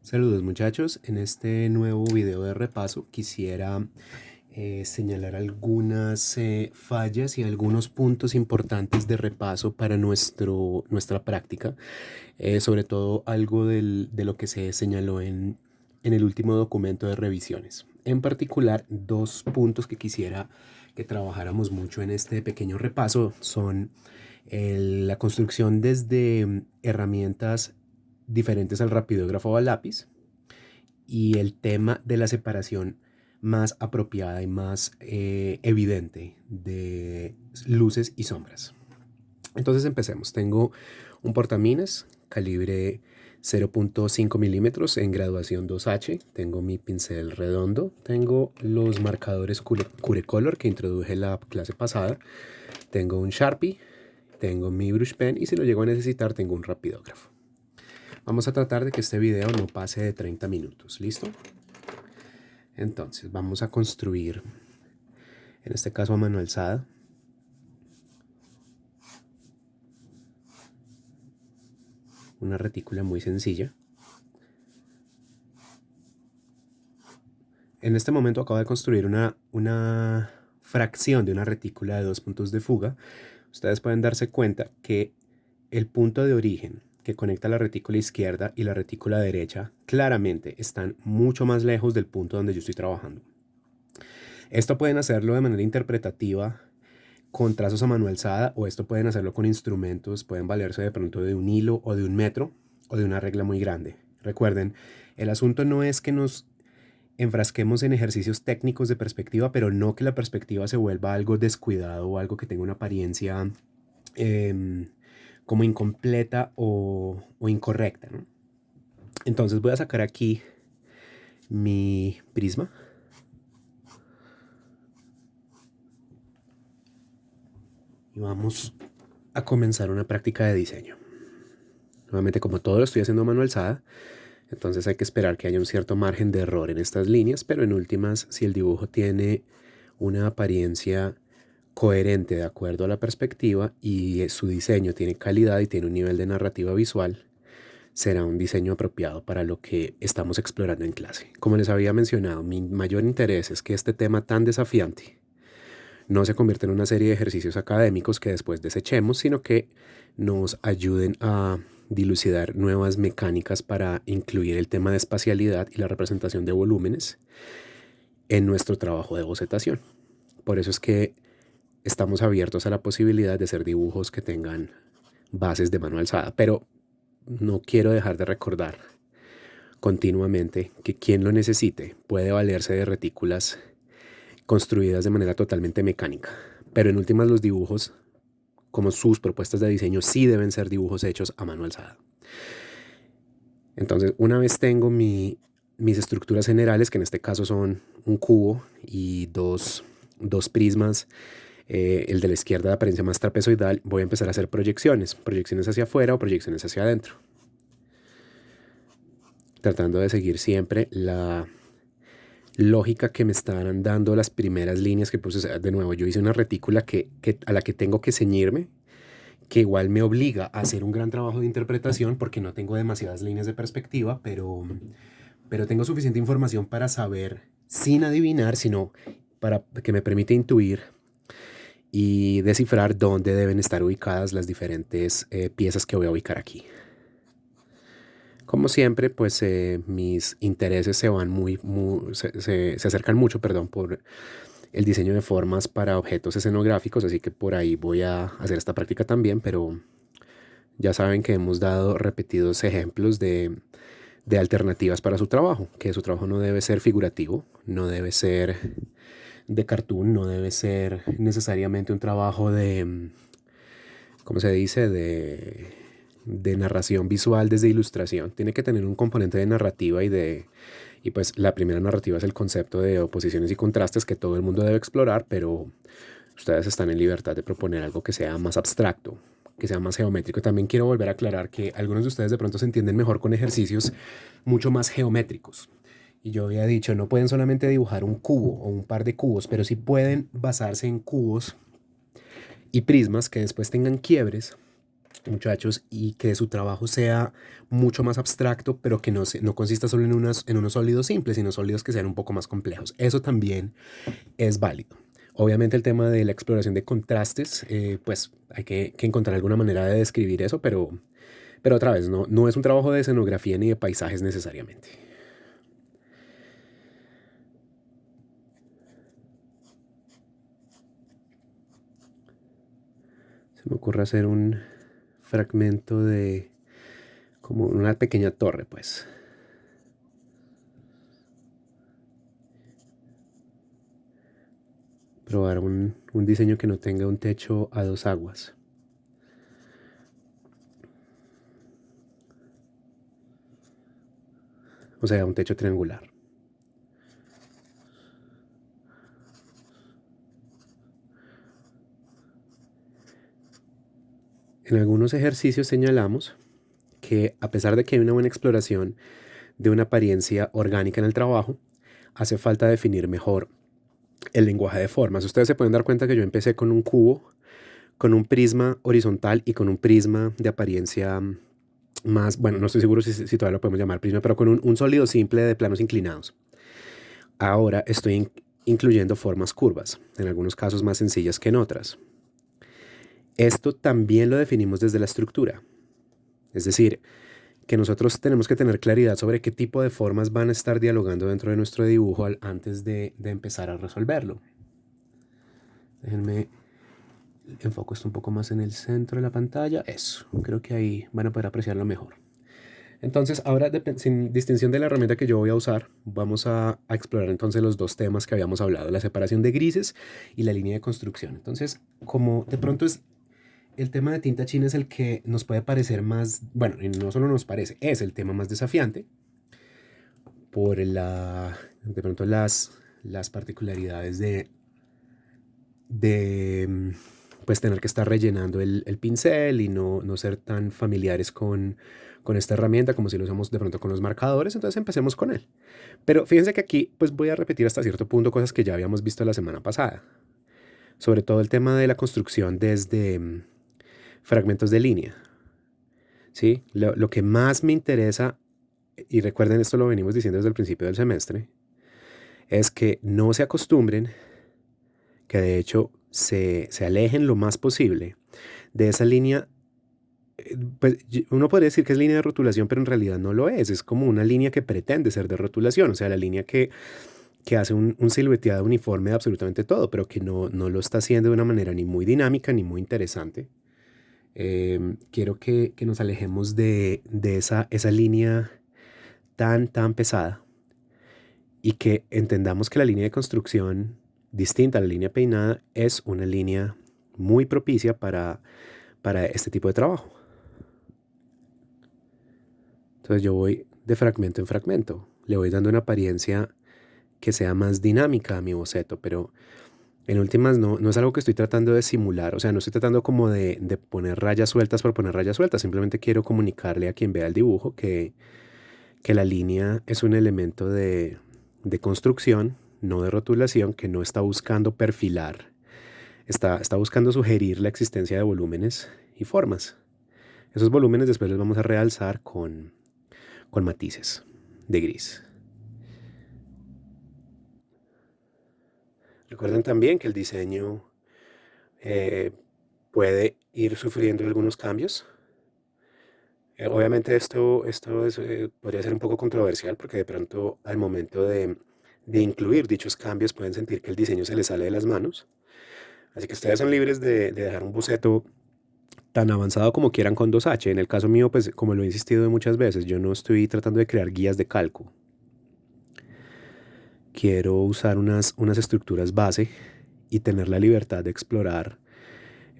Saludos muchachos, en este nuevo video de repaso quisiera señalar algunas fallas y algunos puntos importantes de repaso para nuestra práctica, sobre todo algo de lo que se señaló en el último documento de revisiones. En particular, dos puntos que quisiera que trabajáramos mucho en este pequeño repaso son la construcción desde herramientas diferentes al rapidógrafo o al lápiz, y el tema de la separación más apropiada y más evidente de luces y sombras. Entonces empecemos. Tengo un portamines calibre 0.5 milímetros en graduación 2H. Tengo mi pincel redondo. Tengo los marcadores Curecolor que introduje la clase pasada. Tengo un Sharpie. Tengo mi brush pen y si lo llego a necesitar tengo un rapidógrafo. Vamos a tratar de que este video no pase de 30 minutos. ¿Listo? Entonces vamos a construir, en este caso a mano alzada, una retícula muy sencilla. En este momento acabo de construir una fracción de una retícula de 2 puntos de fuga. Ustedes pueden darse cuenta que el punto de origen que conecta la retícula izquierda y la retícula derecha claramente están mucho más lejos del punto donde yo estoy trabajando. Esto pueden hacerlo de manera interpretativa con trazos a mano alzada, o esto pueden hacerlo con instrumentos, pueden valerse de pronto de un hilo o de un metro o de una regla muy grande. Recuerden, el asunto no es que nos enfrasquemos en ejercicios técnicos de perspectiva, pero no que la perspectiva se vuelva algo descuidado o algo que tenga una apariencia como incompleta o incorrecta, ¿no? Entonces voy a sacar aquí mi prisma. Y vamos a comenzar una práctica de diseño. Nuevamente, como todo lo estoy haciendo a mano alzada, entonces hay que esperar que haya un cierto margen de error en estas líneas, pero en últimas, si el dibujo tiene una apariencia coherente de acuerdo a la perspectiva y su diseño tiene calidad y tiene un nivel de narrativa visual, será un diseño apropiado para lo que estamos explorando en clase. Como les había mencionado, mi mayor interés es que este tema tan desafiante no se convierta en una serie de ejercicios académicos que después desechemos, sino que nos ayuden a dilucidar nuevas mecánicas para incluir el tema de espacialidad y la representación de volúmenes en nuestro trabajo de bocetación. Por eso es que estamos abiertos a la posibilidad de hacer dibujos que tengan bases de mano alzada, pero no quiero dejar de recordar continuamente que quien lo necesite puede valerse de retículas construidas de manera totalmente mecánica, pero en últimas los dibujos, como sus propuestas de diseño, sí deben ser dibujos hechos a mano alzada. Entonces, una vez tengo mis estructuras generales, que en este caso son un cubo y dos prismas, el de la izquierda de apariencia más trapezoidal, voy a empezar a hacer proyecciones hacia afuera o proyecciones hacia adentro, tratando de seguir siempre la lógica que me están dando las primeras líneas que puse. De nuevo, yo hice una retícula a la que tengo que ceñirme, que igual me obliga a hacer un gran trabajo de interpretación porque no tengo demasiadas líneas de perspectiva, pero tengo suficiente información para saber, sin adivinar, sino para que me permite intuir y descifrar dónde deben estar ubicadas las diferentes piezas que voy a ubicar aquí. Como siempre, pues mis intereses se acercan mucho, perdón, por el diseño de formas para objetos escenográficos, así que por ahí voy a hacer esta práctica también, pero ya saben que hemos dado repetidos ejemplos de alternativas para su trabajo, que su trabajo no debe ser figurativo, no debe ser de cartoon, no debe ser necesariamente un trabajo de, ¿cómo se dice?, de narración visual desde ilustración. Tiene que tener un componente de narrativa y pues la primera narrativa es el concepto de oposiciones y contrastes que todo el mundo debe explorar, pero ustedes están en libertad de proponer algo que sea más abstracto, que sea más geométrico. También quiero volver a aclarar que algunos de ustedes de pronto se entienden mejor con ejercicios mucho más geométricos. Y yo había dicho, no pueden solamente dibujar un cubo o un par de cubos, pero sí pueden basarse en cubos y prismas que después tengan quiebres muchachos, y que su trabajo sea mucho más abstracto, pero que no consista solo en unos sólidos simples, sino sólidos que sean un poco más complejos. Eso también es válido. Obviamente el tema de la exploración de contrastes, pues hay que encontrar alguna manera de describir eso, pero otra vez, no es un trabajo de escenografía ni de paisajes necesariamente. Se me ocurre hacer un fragmento de como una pequeña torre, pues. Probar un diseño que no tenga un techo a dos aguas. O sea, un techo triangular. En algunos ejercicios señalamos que a pesar de que hay una buena exploración de una apariencia orgánica en el trabajo, hace falta definir mejor el lenguaje de formas. Ustedes se pueden dar cuenta que yo empecé con un cubo, con un prisma horizontal y con un prisma de apariencia más, bueno, no estoy seguro si todavía lo podemos llamar prisma, pero con un sólido simple de planos inclinados. Ahora estoy incluyendo formas curvas, en algunos casos más sencillas que en otras. Esto también lo definimos desde la estructura. Es decir, que nosotros tenemos que tener claridad sobre qué tipo de formas van a estar dialogando dentro de nuestro dibujo antes de empezar a resolverlo. Déjenme enfoco esto un poco más en el centro de la pantalla. Eso, creo que ahí van a poder apreciarlo mejor. Entonces, ahora, sin distinción de la herramienta que yo voy a usar, vamos a explorar entonces los dos temas que habíamos hablado, la separación de grises y la línea de construcción. Entonces, como de pronto es el tema de tinta china es el que nos puede parecer más, bueno, y no solo nos parece, es el tema más desafiante por de pronto las particularidades de pues tener que estar rellenando el pincel y no ser tan familiares con esta herramienta como si lo usamos de pronto con los marcadores. Entonces empecemos con él. Pero fíjense que aquí pues voy a repetir hasta cierto punto cosas que ya habíamos visto la semana pasada. Sobre todo el tema de la construcción desde fragmentos de línea. ¿Sí? Lo que más me interesa, y recuerden esto lo venimos diciendo desde el principio del semestre, es que no se acostumbren, que de hecho se alejen lo más posible de esa línea. Pues uno podría decir que es línea de rotulación, pero en realidad no lo es. Es como una línea que pretende ser de rotulación, o sea, la línea que hace un silueteado uniforme de absolutamente todo, pero que no lo está haciendo de una manera ni muy dinámica ni muy interesante. Quiero que nos alejemos de esa línea tan pesada y que entendamos que la línea de construcción, distinta a la línea peinada, es una línea muy propicia para este tipo de trabajo. Entonces yo voy de fragmento en fragmento, le voy dando una apariencia que sea más dinámica a mi boceto, pero en últimas no es algo que estoy tratando de simular, o sea, no estoy tratando como de poner rayas sueltas por poner rayas sueltas, simplemente quiero comunicarle a quien vea el dibujo que la línea es un elemento de construcción, no de rotulación, que no está buscando perfilar, está buscando sugerir la existencia de volúmenes y formas. Esos volúmenes después los vamos a realzar con matices de gris. Recuerden también que el diseño eh, puede ir sufriendo algunos cambios. Obviamente podría ser un poco controversial porque de pronto al momento de incluir dichos cambios pueden sentir que el diseño se les sale de las manos. Así que ustedes son libres de dejar un boceto tan avanzado como quieran con 2H. En el caso mío, pues como lo he insistido muchas veces, yo no estoy tratando de crear guías de calco. Quiero usar unas estructuras base y tener la libertad de explorar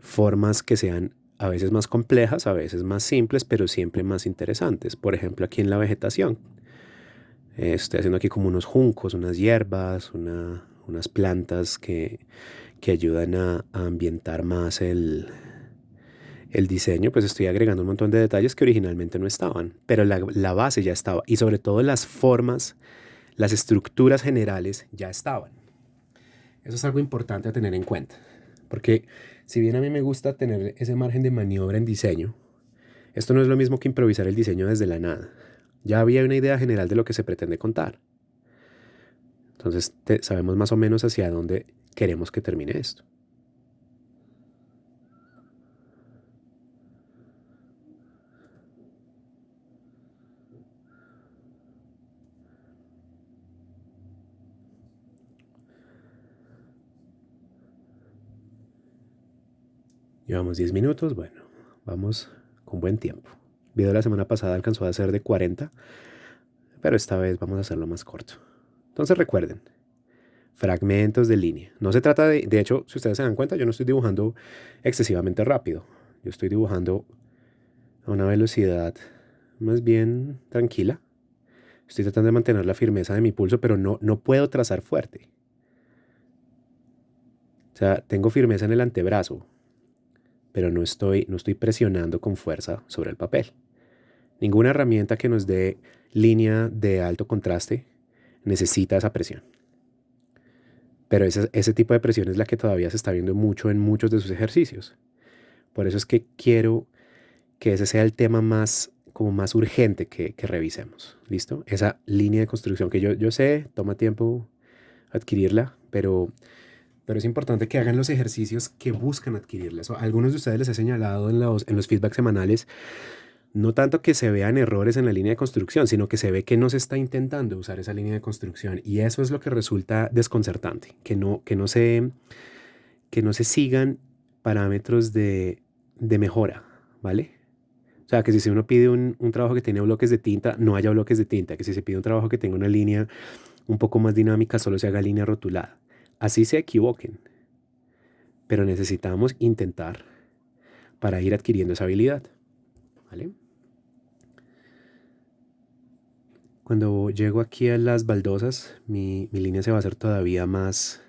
formas que sean a veces más complejas, a veces más simples, pero siempre más interesantes. Por ejemplo, aquí en la vegetación. Estoy haciendo aquí como unos juncos, unas hierbas, unas plantas que ayudan a ambientar más el diseño. Pues estoy agregando un montón de detalles que originalmente no estaban, pero la base ya estaba. Y sobre todo las formas, las estructuras generales ya estaban. Eso es algo importante a tener en cuenta. Porque si bien a mí me gusta tener ese margen de maniobra en diseño, Esto no es lo mismo que improvisar el diseño desde la nada. Ya había una idea general de lo que se pretende contar. Entonces sabemos más o menos hacia dónde queremos que termine esto. Llevamos 10 minutos, bueno, vamos con buen tiempo. El video de la semana pasada alcanzó a ser de 40, pero esta vez vamos a hacerlo más corto. Entonces recuerden, fragmentos de línea. No se trata de hecho, si ustedes se dan cuenta, yo no estoy dibujando excesivamente rápido. Yo estoy dibujando a una velocidad más bien tranquila. Estoy tratando de mantener la firmeza de mi pulso, pero no puedo trazar fuerte. O sea, tengo firmeza en el antebrazo, pero no estoy presionando con fuerza sobre el papel. Ninguna herramienta que nos dé línea de alto contraste necesita esa presión. Pero ese tipo de presión es la que todavía se está viendo mucho en muchos de sus ejercicios. Por eso es que quiero que ese sea el tema más, como más urgente que revisemos. ¿Listo? Esa línea de construcción que yo sé, toma tiempo adquirirla, pero es importante que hagan los ejercicios que buscan adquirirla. A algunos de ustedes les he señalado en los feedbacks semanales, no tanto que se vean errores en la línea de construcción, sino que se ve que no se está intentando usar esa línea de construcción. Y eso es lo que resulta desconcertante, que no se sigan parámetros de mejora, ¿vale? O sea, que si uno pide un trabajo que tiene bloques de tinta, no haya bloques de tinta. Que si se pide un trabajo que tenga una línea un poco más dinámica, solo se haga línea rotulada. Así se equivoquen. Pero necesitamos intentar para ir adquiriendo esa habilidad, ¿vale? Cuando llego aquí a las baldosas, mi línea se va a hacer todavía más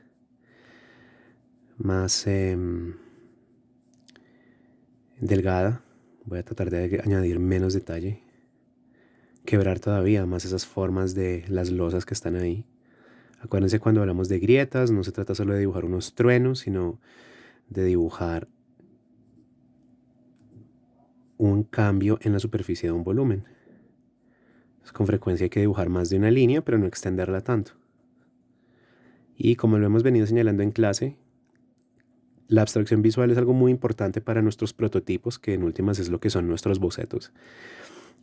delgada. Voy a tratar de añadir menos detalle. Quebrar todavía más esas formas de las losas que están ahí. Acuérdense, cuando hablamos de grietas, no se trata solo de dibujar unos truenos, sino de dibujar un cambio en la superficie de un volumen. Con frecuencia hay que dibujar más de una línea, pero no extenderla tanto. Y como lo hemos venido señalando en clase, la abstracción visual es algo muy importante para nuestros prototipos, que en últimas es lo que son nuestros bocetos.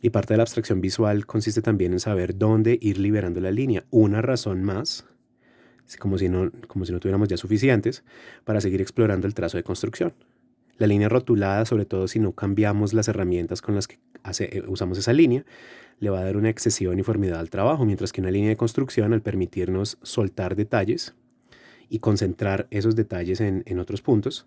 Y parte de la abstracción visual consiste también en saber dónde ir liberando la línea. Una razón más, como si no tuviéramos ya suficientes, para seguir explorando el trazo de construcción. La línea rotulada, sobre todo si no cambiamos las herramientas con las que usamos esa línea, le va a dar una excesiva uniformidad al trabajo, mientras que una línea de construcción, al permitirnos soltar detalles y concentrar esos detalles en otros puntos,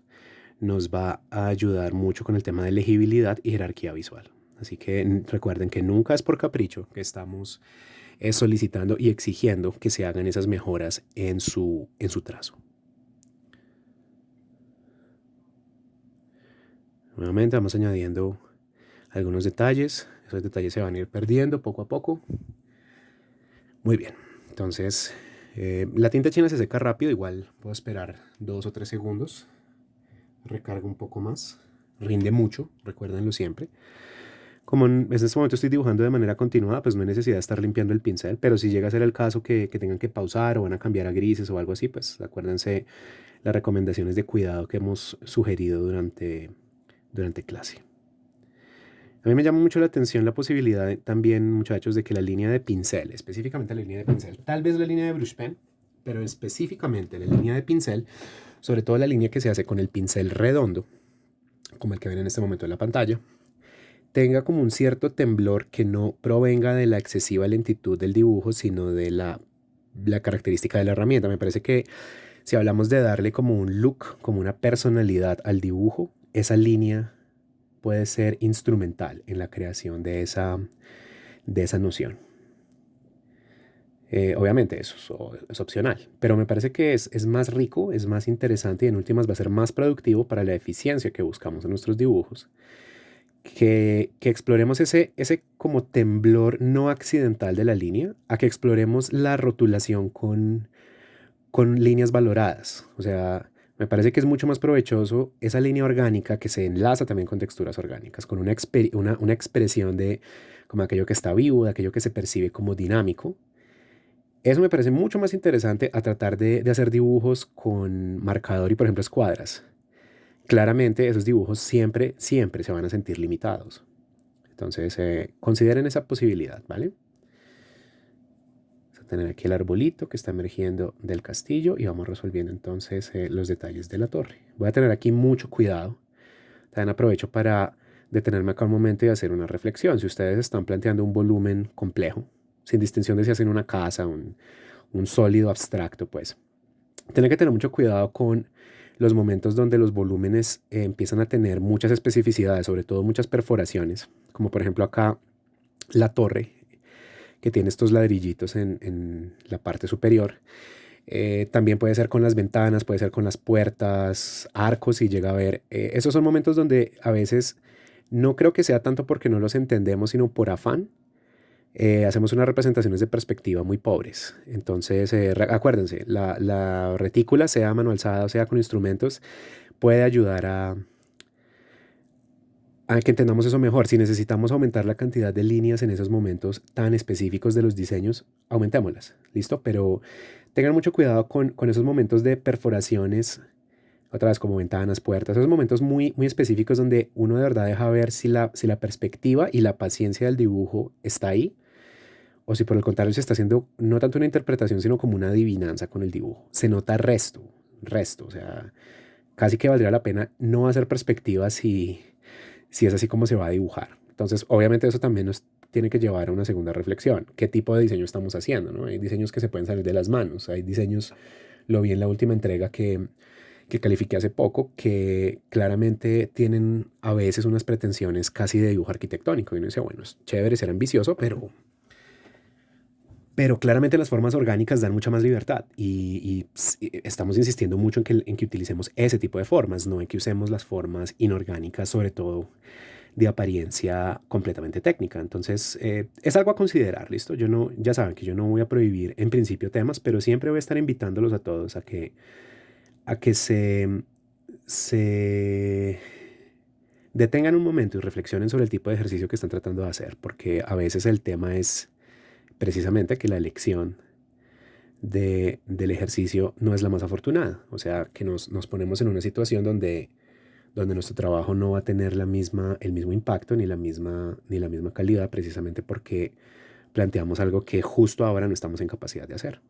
nos va a ayudar mucho con el tema de legibilidad y jerarquía visual. Así que recuerden que nunca es por capricho que estamos solicitando y exigiendo que se hagan esas mejoras en su trazo. Nuevamente vamos añadiendo algunos detalles. Esos detalles se van a ir perdiendo poco a poco. Muy bien. Entonces, la tinta china se seca rápido. Igual puedo esperar 2 o 3 segundos. Recarga un poco más. Rinde mucho, recuérdenlo siempre. Como en este momento estoy dibujando de manera continuada, pues no hay necesidad de estar limpiando el pincel. Pero si llega a ser el caso que tengan que pausar o van a cambiar a grises o algo así, pues acuérdense las recomendaciones de cuidado que hemos sugerido durante clase. A mí me llama mucho la atención la posibilidad también, muchachos, de que la línea de pincel, específicamente la línea de pincel, tal vez la línea de brush pen, pero específicamente la línea de pincel, sobre todo la línea que se hace con el pincel redondo, como el que ven en este momento en la pantalla, tenga como un cierto temblor que no provenga de la excesiva lentitud del dibujo, sino de la característica de la herramienta. Me parece que si hablamos de darle como un look, como una personalidad al dibujo, esa línea puede ser instrumental en la creación de esa noción. Obviamente eso es opcional, pero me parece que es más rico, es más interesante y en últimas va a ser más productivo para la eficiencia que buscamos en nuestros dibujos. Que exploremos ese como temblor no accidental de la línea, a que exploremos la rotulación con líneas valoradas. O sea, Me parece que es mucho más provechoso esa línea orgánica que se enlaza también con texturas orgánicas, con una expresión de como aquello que está vivo, de aquello que se percibe como dinámico. Eso me parece mucho más interesante a tratar de hacer dibujos con marcador y, por ejemplo, escuadras. Claramente esos dibujos siempre, siempre se van a sentir limitados. Entonces, consideren esa posibilidad, ¿vale? Vamos a tener aquí el arbolito que está emergiendo del castillo y vamos resolviendo entonces los detalles de la torre. Voy a tener aquí mucho cuidado. También aprovecho para detenerme acá un momento y hacer una reflexión. Si ustedes están planteando un volumen complejo, sin distinción de si hacen una casa, un sólido abstracto, pues, tienen que tener mucho cuidado con los momentos donde los volúmenes empiezan a tener muchas especificidades, sobre todo muchas perforaciones, como por ejemplo acá la torre, que tiene estos ladrillitos en la parte superior. También puede ser con las ventanas, puede ser con las puertas, arcos, si llega a ver. Esos son momentos donde a veces no creo que sea tanto porque no los entendemos, sino por afán. Hacemos unas representaciones de perspectiva muy pobres. Entonces, acuérdense, la retícula, sea mano alzada o sea con instrumentos, puede ayudar a que entendamos eso mejor. Si necesitamos aumentar la cantidad de líneas en esos momentos tan específicos de los diseños, aumentémoslas, ¿listo? Pero tengan mucho cuidado con esos momentos de perforaciones, otra vez como ventanas, puertas, esos momentos muy, muy específicos donde uno de verdad deja ver si la perspectiva y la paciencia del dibujo está ahí, o si por el contrario se está haciendo no tanto una interpretación, sino como una adivinanza con el dibujo. Se nota resto, o sea, casi que valdría la pena no hacer perspectiva si es así como se va a dibujar. Entonces, obviamente eso también nos tiene que llevar a una segunda reflexión. ¿Qué tipo de diseño estamos haciendo? ¿No? Hay diseños que se pueden salir de las manos. Hay diseños, lo vi en la última entrega que califiqué hace poco, que claramente tienen a veces unas pretensiones casi de dibujo arquitectónico. Y uno dice, bueno, es chévere ser ambicioso, pero claramente las formas orgánicas dan mucha más libertad y estamos insistiendo mucho en que utilicemos ese tipo de formas, no en que usemos las formas inorgánicas, sobre todo de apariencia completamente técnica. Entonces, es algo a considerar, ¿listo? Yo no, ya saben que yo no voy a prohibir en principio temas, pero siempre voy a estar invitándolos a todos a que se detengan un momento y reflexionen sobre el tipo de ejercicio que están tratando de hacer, porque a veces el tema es precisamente que la elección del ejercicio no es la más afortunada. O sea, que nos ponemos en una situación donde nuestro trabajo no va a tener el mismo impacto ni la misma calidad, precisamente porque planteamos algo que justo ahora no estamos en capacidad de hacer.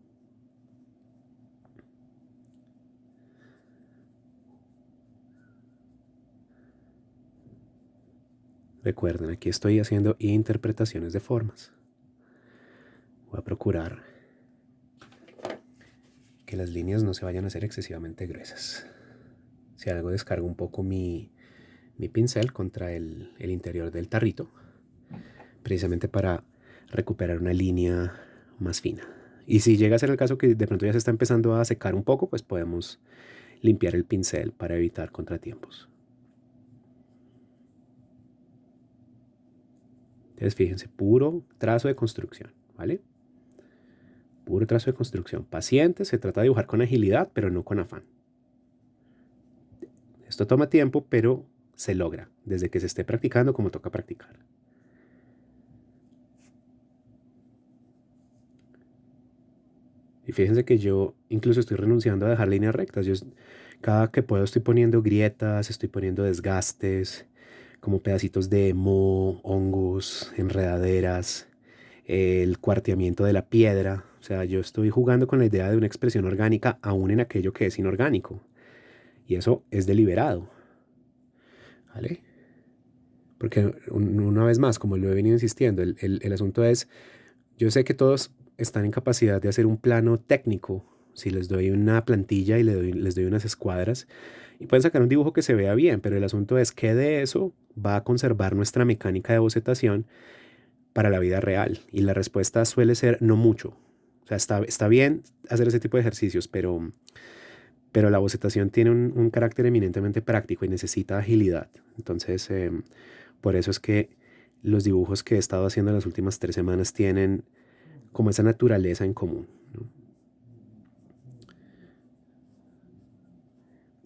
Recuerden, aquí estoy haciendo interpretaciones de formas. Voy a procurar que las líneas no se vayan a hacer excesivamente gruesas. Si algo, descargo un poco mi pincel contra el interior del tarrito, precisamente para recuperar una línea más fina. Y si llega a ser el caso que de pronto ya se está empezando a secar un poco, pues podemos limpiar el pincel para evitar contratiempos. Entonces fíjense, puro trazo de construcción, ¿vale? Puro trazo de construcción. Paciente, se trata de dibujar con agilidad, pero no con afán. Esto toma tiempo, pero se logra, desde que se esté practicando como toca practicar. Y fíjense que yo incluso estoy renunciando a dejar líneas rectas. Cada que puedo estoy poniendo grietas, estoy poniendo desgastes, como pedacitos de moho, hongos, enredaderas, el cuarteamiento de la piedra. O sea, yo estoy jugando con la idea de una expresión orgánica aún en aquello que es inorgánico. Y eso es deliberado, ¿vale? Porque una vez más, como lo he venido insistiendo, el asunto es, yo sé que todos están en capacidad de hacer un plano técnico. Si les doy una plantilla y les doy unas escuadras, y pueden sacar un dibujo que se vea bien, pero el asunto es que de eso va a conservar nuestra mecánica de bocetación para la vida real. Y la respuesta suele ser no mucho. O sea, está bien hacer ese tipo de ejercicios, pero la bocetación tiene un carácter eminentemente práctico y necesita agilidad. Entonces, por eso es que los dibujos que he estado haciendo en las últimas 3 semanas tienen como esa naturaleza en común, ¿no?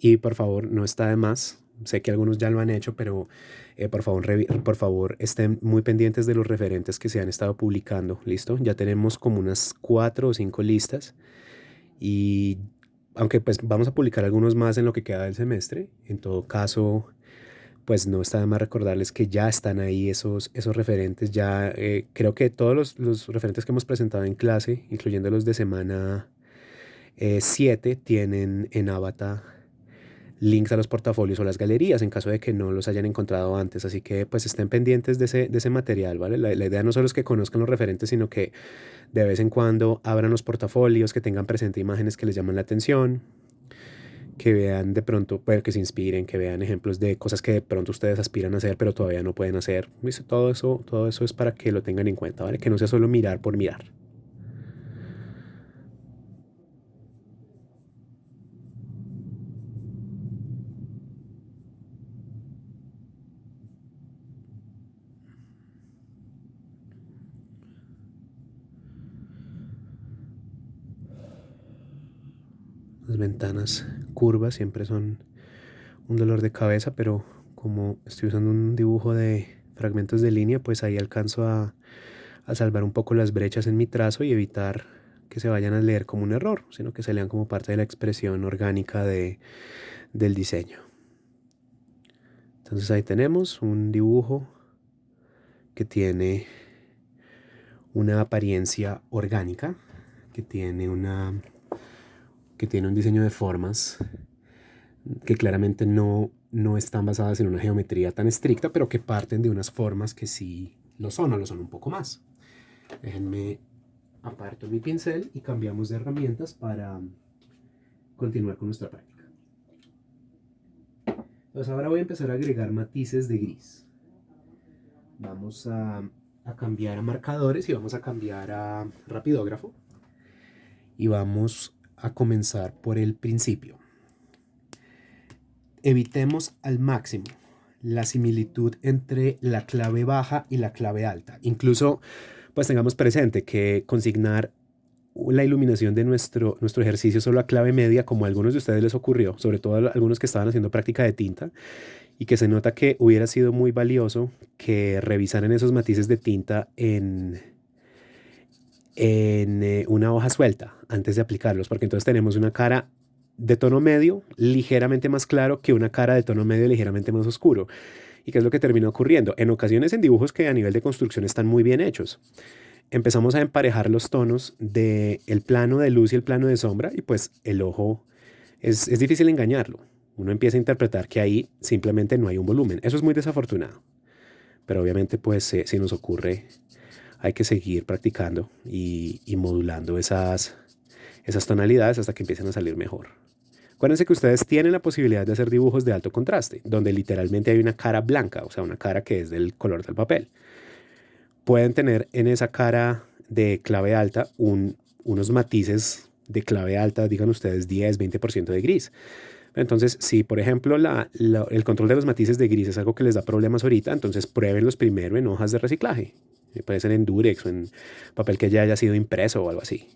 Y por favor, no está de más. Sé que algunos ya lo han hecho, pero por favor, estén muy pendientes de los referentes que se han estado publicando. ¿Listo? Ya tenemos como unas 4 o 5 listas. Y aunque pues vamos a publicar algunos más en lo que queda del semestre, en todo caso, pues no está de más recordarles que ya están ahí esos referentes. Ya creo que todos los referentes que hemos presentado en clase, incluyendo los de semana 7, tienen en Avatar links a los portafolios o las galerías en caso de que no los hayan encontrado antes. Así que pues estén pendientes de ese material, ¿vale? La idea no solo es que conozcan los referentes, sino que de vez en cuando abran los portafolios, que tengan presente imágenes que les llaman la atención, que vean de pronto, pues, que se inspiren, que vean ejemplos de cosas que de pronto ustedes aspiran a hacer, pero todavía no pueden hacer. ¿Viste? Todo eso es para que lo tengan en cuenta, ¿vale? Que no sea solo mirar por mirar. Las ventanas curvas siempre son un dolor de cabeza, pero como estoy usando un dibujo de fragmentos de línea, pues ahí alcanzo a salvar un poco las brechas en mi trazo y evitar que se vayan a leer como un error, sino que se lean como parte de la expresión orgánica del diseño. Entonces ahí tenemos un dibujo que tiene una apariencia orgánica, que tiene que tiene un diseño de formas que claramente no están basadas en una geometría tan estricta, pero que parten de unas formas que sí lo son o lo son un poco más. Déjenme aparto mi pincel y cambiamos de herramientas para continuar con nuestra práctica. Entonces ahora voy a empezar a agregar matices de gris. Vamos a cambiar a marcadores y vamos a cambiar a rapidógrafo. Y vamos a comenzar por el principio. Evitemos al máximo la similitud entre la clave baja y la clave alta. Incluso, pues tengamos presente que consignar la iluminación de nuestro ejercicio solo a clave media, como a algunos de ustedes les ocurrió, sobre todo a algunos que estaban haciendo práctica de tinta, y que se nota que hubiera sido muy valioso que revisaran esos matices de tinta en una hoja suelta antes de aplicarlos, porque entonces tenemos una cara de tono medio ligeramente más claro que una cara de tono medio ligeramente más oscuro. ¿Y qué es lo que termina ocurriendo? En ocasiones en dibujos que a nivel de construcción están muy bien hechos, empezamos a emparejar los tonos del plano de luz y el plano de sombra y pues el ojo es difícil engañarlo. Uno empieza a interpretar que ahí simplemente no hay un volumen. Eso es muy desafortunado. Pero obviamente pues si nos ocurre hay que seguir practicando y modulando esas tonalidades hasta que empiecen a salir mejor. Acuérdense que ustedes tienen la posibilidad de hacer dibujos de alto contraste, donde literalmente hay una cara blanca, o sea, una cara que es del color del papel. Pueden tener en esa cara de clave alta unos matices de clave alta, digan ustedes 10, 20% de gris. Entonces, si por ejemplo el control de los matices de gris es algo que les da problemas ahorita, entonces pruébenlos primero en hojas de reciclaje. Puede ser en Durex o en papel que ya haya sido impreso o algo así.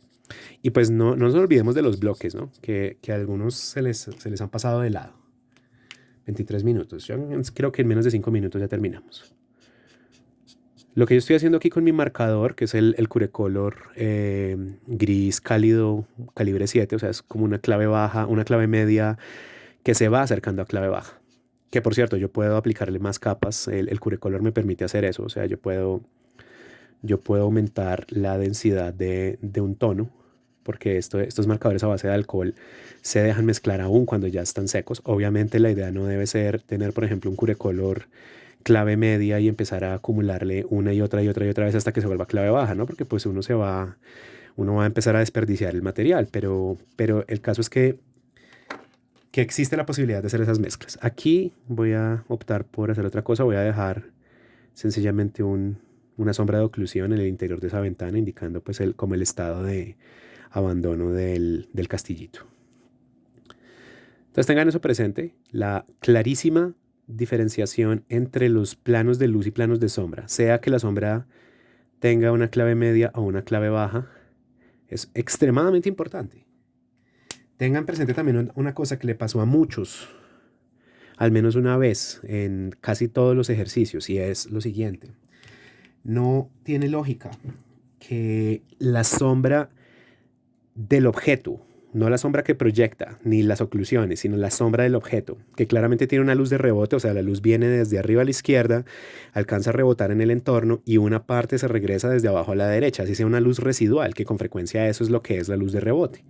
Y pues no nos olvidemos de los bloques, ¿no? Que a algunos se les han pasado de lado. 23 minutos. Yo creo que en menos de 5 minutos ya terminamos. Lo que yo estoy haciendo aquí con mi marcador, que es el Curecolor gris cálido calibre 7, o sea, es como una clave baja, una clave media que se va acercando a clave baja. Que por cierto, yo puedo aplicarle más capas. El Curecolor me permite hacer eso. O sea, yo puedo aumentar la densidad de un tono, porque estos marcadores a base de alcohol se dejan mezclar aún cuando ya están secos. Obviamente la idea no debe ser tener, por ejemplo, un Curecolor clave media y empezar a acumularle una y otra y otra y otra vez hasta que se vuelva clave baja, ¿no? Porque pues uno va a empezar a desperdiciar el material, pero el caso es que existe la posibilidad de hacer esas mezclas. Aquí voy a optar por hacer otra cosa, voy a dejar sencillamente una sombra de oclusión en el interior de esa ventana, indicando pues como el estado de abandono del castillito. Entonces tengan eso presente, la clarísima diferenciación entre los planos de luz y planos de sombra, sea que la sombra tenga una clave media o una clave baja, es extremadamente importante. Tengan presente también una cosa que le pasó a muchos, al menos una vez, en casi todos los ejercicios, y es lo siguiente. No tiene lógica que la sombra del objeto, no la sombra que proyecta, ni las oclusiones, sino la sombra del objeto, que claramente tiene una luz de rebote, o sea, la luz viene desde arriba a la izquierda, alcanza a rebotar en el entorno y una parte se regresa desde abajo a la derecha, así sea una luz residual, que con frecuencia eso es lo que es la luz de rebote.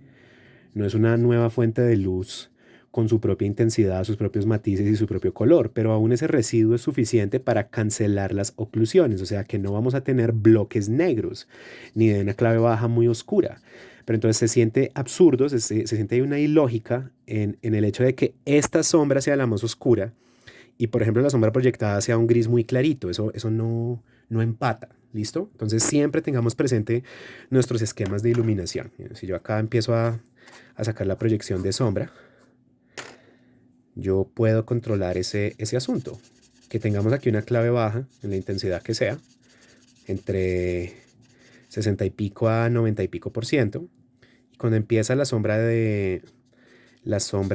No es una nueva fuente de luz con su propia intensidad, sus propios matices y su propio color, pero aún ese residuo es suficiente para cancelar las oclusiones, o sea que no vamos a tener bloques negros, ni de una clave baja muy oscura. Pero entonces se siente absurdo, se siente ahí una ilógica en el hecho de que esta sombra sea la más oscura y, por ejemplo, la sombra proyectada sea un gris muy clarito. Eso no empata. ¿Listo? Entonces siempre tengamos presente nuestros esquemas de iluminación. Si yo acá empiezo a sacar la proyección de sombra, yo puedo controlar ese asunto. Que tengamos aquí una clave baja en la intensidad que sea, entre 60 y pico a 90 y pico por ciento. Y cuando empieza la sombra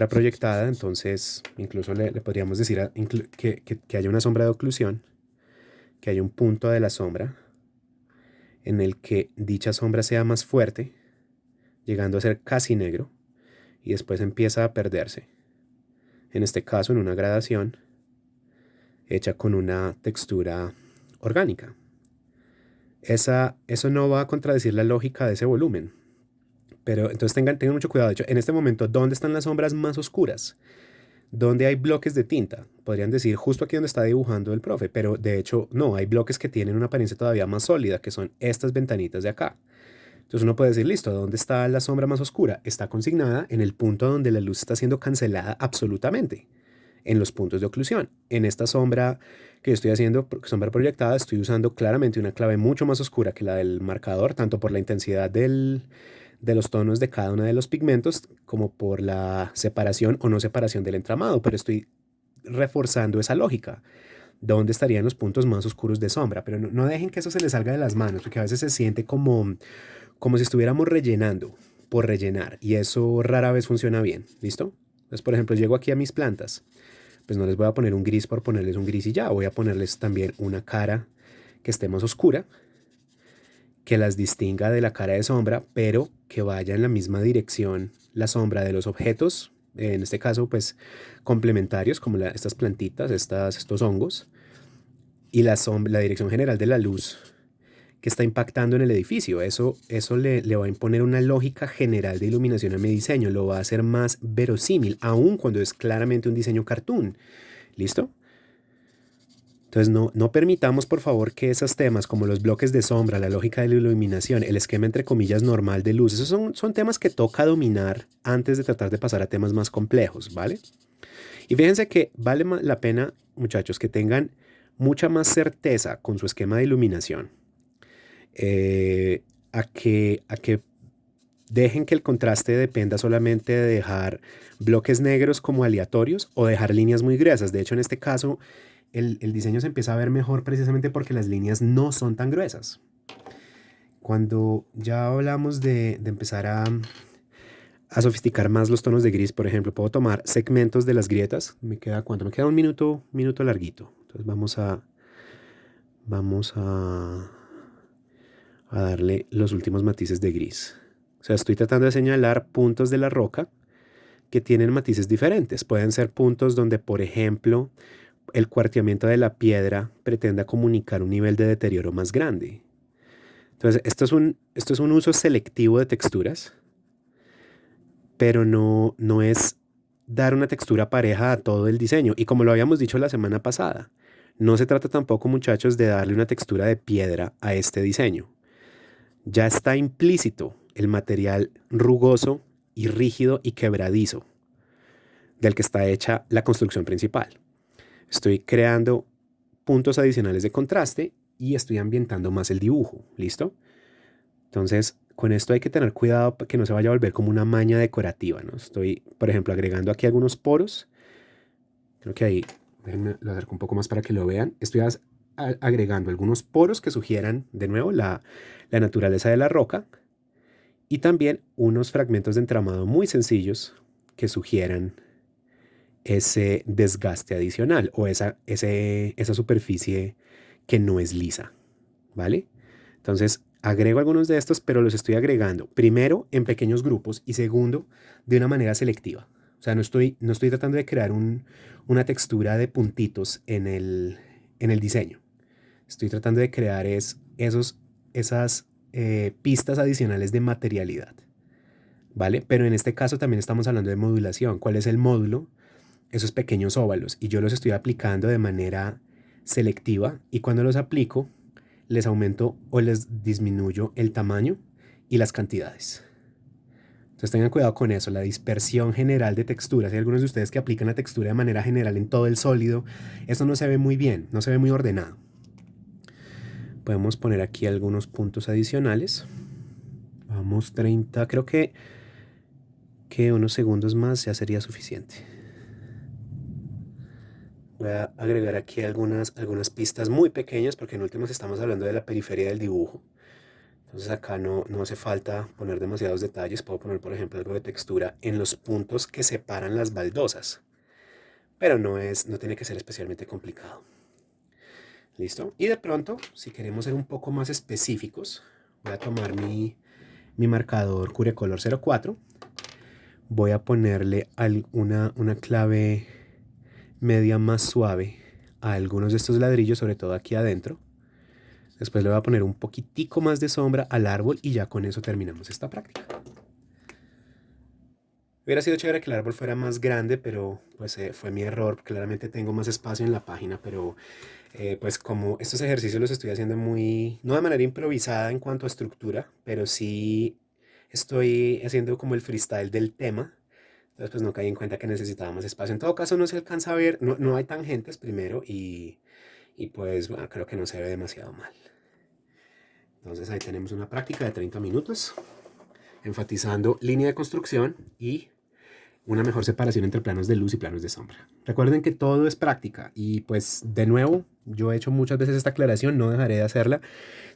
proyectada, entonces incluso le podríamos decir que haya una sombra de oclusión, que haya un punto de la sombra en el que dicha sombra sea más fuerte, llegando a ser casi negro, y después empieza a perderse. En este caso, en una gradación hecha con una textura orgánica. Eso no va a contradecir la lógica de ese volumen. Pero entonces tengan mucho cuidado. De hecho, en este momento, ¿dónde están las sombras más oscuras? ¿Dónde hay bloques de tinta? Podrían decir justo aquí donde está dibujando el profe, pero de hecho no, hay bloques que tienen una apariencia todavía más sólida, que son estas ventanitas de acá. Entonces uno puede decir, listo, ¿dónde está la sombra más oscura? Está consignada en el punto donde la luz está siendo cancelada absolutamente, en los puntos de oclusión. En esta sombra que yo estoy haciendo, sombra proyectada, estoy usando claramente una clave mucho más oscura que la del marcador, tanto por la intensidad de los tonos de cada uno de los pigmentos, como por la separación o no separación del entramado, pero estoy reforzando esa lógica. ¿Dónde estarían los puntos más oscuros de sombra? Pero no dejen que eso se les salga de las manos, porque a veces se siente como si estuviéramos rellenando por rellenar, y eso rara vez funciona bien. ¿Listo? Entonces, por ejemplo, llego aquí a mis plantas, pues no les voy a poner un gris por ponerles un gris y ya, voy a ponerles también una cara que esté más oscura, que las distinga de la cara de sombra, pero que vaya en la misma dirección la sombra de los objetos, en este caso pues complementarios como estas plantitas, estos hongos, y la dirección general de la luz que está impactando en el edificio. Eso le va a imponer una lógica general de iluminación a mi diseño, lo va a hacer más verosímil, aun cuando es claramente un diseño cartoon. ¿Listo? Entonces no permitamos, por favor, que esos temas como los bloques de sombra, la lógica de la iluminación, el esquema entre comillas normal de luz, esos son temas que toca dominar antes de tratar de pasar a temas más complejos, ¿vale? Y fíjense que vale la pena, muchachos, que tengan mucha más certeza con su esquema de iluminación, a que dejen que el contraste dependa solamente de dejar bloques negros como aleatorios o dejar líneas muy gruesas. De hecho, en este caso, el diseño se empieza a ver mejor precisamente porque las líneas no son tan gruesas. Cuando ya hablamos de empezar a sofisticar más los tonos de gris, por ejemplo, puedo tomar segmentos de las grietas. ¿Me queda cuánto? Me queda un minuto larguito. Entonces vamos a darle los últimos matices de gris. O sea, estoy tratando de señalar puntos de la roca que tienen matices diferentes. Pueden ser puntos donde, por ejemplo, el cuarteamiento de la piedra pretenda comunicar un nivel de deterioro más grande. Entonces, esto es un uso selectivo de texturas, pero no es dar una textura pareja a todo el diseño. Y como lo habíamos dicho la semana pasada, no se trata tampoco, muchachos, de darle una textura de piedra a este diseño. Ya está implícito el material rugoso y rígido y quebradizo del que está hecha la construcción principal. Estoy creando puntos adicionales de contraste y estoy ambientando más el dibujo. ¿Listo? Entonces, con esto hay que tener cuidado para que no se vaya a volver como una maña decorativa, ¿no? Estoy, por ejemplo, agregando aquí algunos poros. Creo que ahí, déjenme lo acerco un poco más para que lo vean. Estoy agregando algunos poros que sugieran, de nuevo, la naturaleza de la roca. y también unos fragmentos de entramado muy sencillos que sugieran ese desgaste adicional o esa superficie que no es lisa, ¿vale? Entonces, agrego algunos de estos, pero los estoy agregando primero en pequeños grupos y segundo de una manera selectiva. O sea, no estoy tratando de crear una textura de puntitos en el diseño. Estoy tratando de crear esas pistas adicionales de materialidad, ¿vale? Pero en este caso también estamos hablando de modulación. ¿Cuál es el módulo? Esos pequeños óvalos. Y yo los estoy aplicando de manera selectiva y cuando los aplico les aumento o les disminuyo el tamaño y las cantidades. Entonces tengan cuidado con eso, la dispersión general de texturas. Hay algunos de ustedes que aplican la textura de manera general en todo el sólido. Eso no se ve muy bien, no se ve muy ordenado. Podemos poner aquí algunos puntos adicionales. Vamos 30, creo que unos segundos más ya sería suficiente. Voy a agregar aquí algunas pistas muy pequeñas porque en últimas estamos hablando de la periferia del dibujo. Entonces acá no hace falta poner demasiados detalles. Puedo poner, por ejemplo, algo de textura en los puntos que separan las baldosas. Pero no tiene que ser especialmente complicado. ¿Listo? Y de pronto, si queremos ser un poco más específicos, voy a tomar mi marcador Curecolor 04. Voy a ponerle una clave media más suave a algunos de estos ladrillos, sobre todo aquí adentro. Después le voy a poner un poquitico más de sombra al árbol y ya con eso terminamos esta práctica. Hubiera sido chévere que el árbol fuera más grande, pero pues fue mi error. Claramente tengo más espacio en la página, pero pues como estos ejercicios los estoy haciendo no de manera improvisada en cuanto a estructura, pero sí estoy haciendo como el freestyle del tema. Entonces pues no caí en cuenta que necesitaba más espacio. En todo caso no se alcanza a ver, no hay tangentes primero y pues bueno, creo que no se ve demasiado mal. Entonces ahí tenemos una práctica de 30 minutos, enfatizando línea de construcción y una mejor separación entre planos de luz y planos de sombra. Recuerden que todo es práctica y pues de nuevo, yo he hecho muchas veces esta aclaración, no dejaré de hacerla.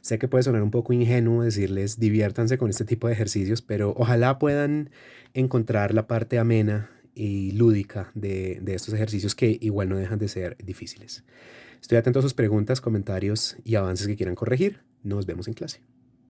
Sé que puede sonar un poco ingenuo decirles diviértanse con este tipo de ejercicios, pero ojalá puedan encontrar la parte amena y lúdica de estos ejercicios que igual no dejan de ser difíciles. Estoy atento a sus preguntas, comentarios y avances que quieran corregir. Nos vemos en clase.